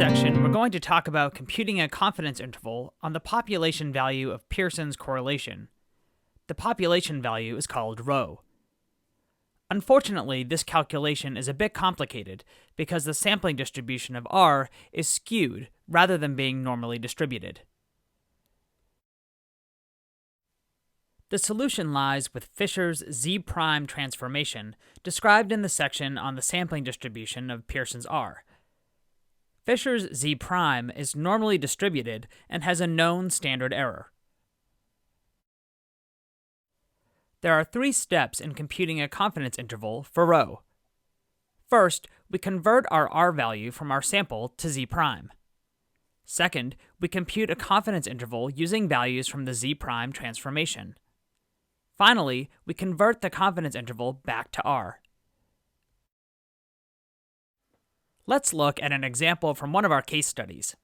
section, we're going to talk about computing a confidence interval on the population value of Pearson's correlation. The population value is called ρ. Unfortunately, this calculation is a bit complicated because the sampling distribution of R is skewed rather than being normally distributed. The solution lies with Fisher's Z-prime transformation, described in the section on the sampling distribution of Pearson's R. Fisher's Z-prime is normally distributed and has a known standard error. There are three steps in computing a confidence interval for ρ. First, we convert our R value from our sample to Z-prime. Second, we compute a confidence interval using values from the Z-prime transformation. Finally, we convert the confidence interval back to R. Let's look at an example from one of our case studies.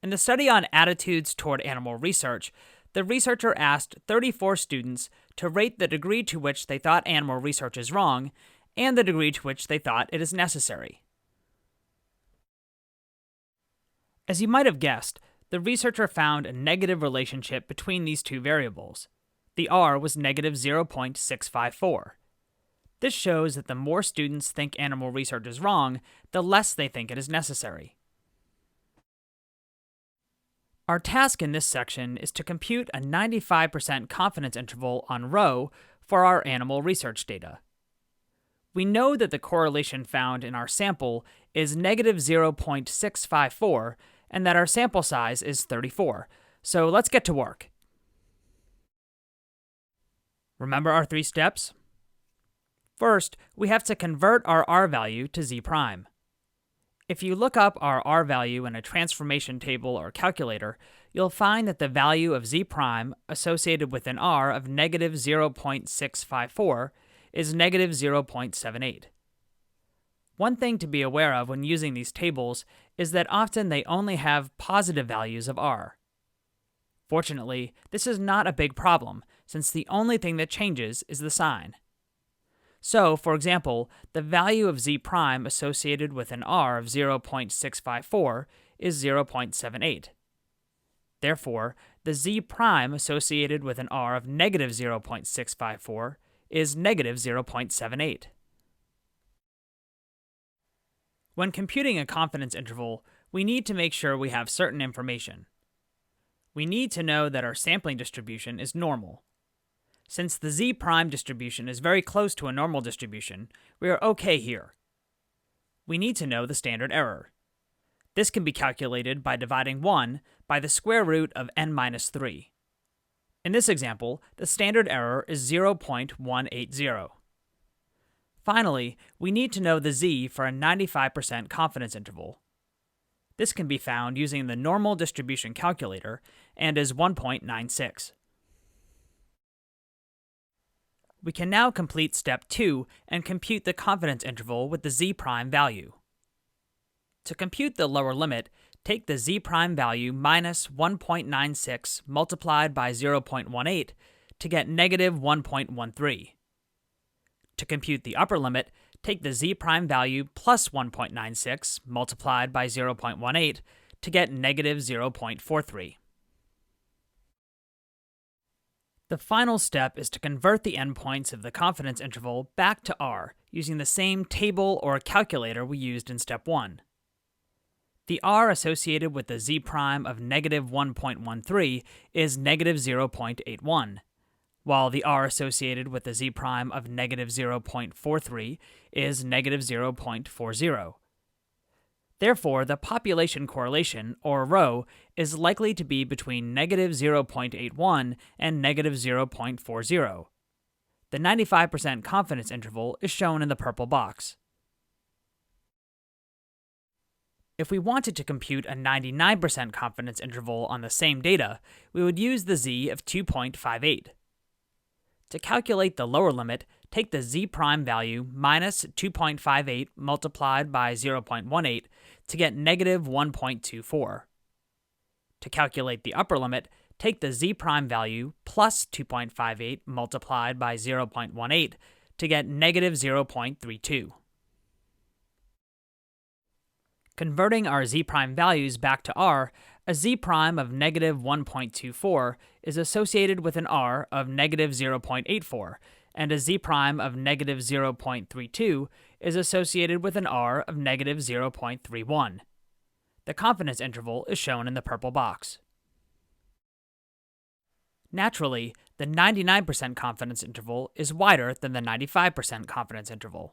In the study on attitudes toward animal research, the researcher asked 34 students to rate the degree to which they thought animal research is wrong and the degree to which they thought it is necessary. As you might have guessed, the researcher found a negative relationship between these two variables. The R was negative 0.654. This shows that the more students think animal research is wrong, the less they think it is necessary. Our task in this section is to compute a 95% confidence interval on ρ for our animal research data. We know that the correlation found in our sample is negative 0.654 and that our sample size is 34, so let's get to work. Remember our three steps? First, we have to convert our R value to Z-prime. If you look up our R value in a transformation table or calculator, you'll find that the value of Z-prime associated with an R of negative 0.654 is negative 0.78. One thing to be aware of when using these tables is that often they only have positive values of R. Fortunately, this is not a big problem, since the only thing that changes is the sign. So, for example, the value of Z-prime associated with an R of 0.654 is 0.78. Therefore, the Z-prime associated with an R of negative 0.654 is negative 0.78. When computing a confidence interval, we need to make sure we have certain information. We need to know that our sampling distribution is normal. Since the Z-prime distribution is very close to a normal distribution, we are okay here. We need to know the standard error. This can be calculated by dividing 1 by the square root of n minus 3. In this example, the standard error is 0.180. Finally, we need to know the z for a 95% confidence interval. This can be found using the normal distribution calculator and is 1.96. We can now complete step 2 and compute the confidence interval with the Z-prime value. To compute the lower limit, take the Z-prime value minus 1.96 multiplied by 0.18 to get negative 1.13. To compute the upper limit, take the Z-prime value plus 1.96 multiplied by 0.18 to get negative 0.43. The final step is to convert the endpoints of the confidence interval back to R using the same table or calculator we used in step 1. The R associated with the Z-prime of negative 1.13 is negative 0.81, while the R associated with the Z-prime of negative 0.43 is negative 0.40. Therefore, the population correlation, or ρ, is likely to be between negative 0.81 and negative 0.40. The 95% confidence interval is shown in the purple box. If we wanted to compute a 99% confidence interval on the same data, we would use the z of 2.58. To calculate the lower limit, take the Z-prime value minus 2.58 multiplied by 0.18 to get negative 1.24. To calculate the upper limit, take the Z-prime value plus 2.58 multiplied by 0.18 to get negative 0.32. Converting our z-prime values back to r, a z-prime of negative 1.24 is associated with an r of negative 0.84, and a z-prime of negative 0.32 is associated with an r of negative 0.31. The confidence interval is shown in the purple box. Naturally, the 99% confidence interval is wider than the 95% confidence interval.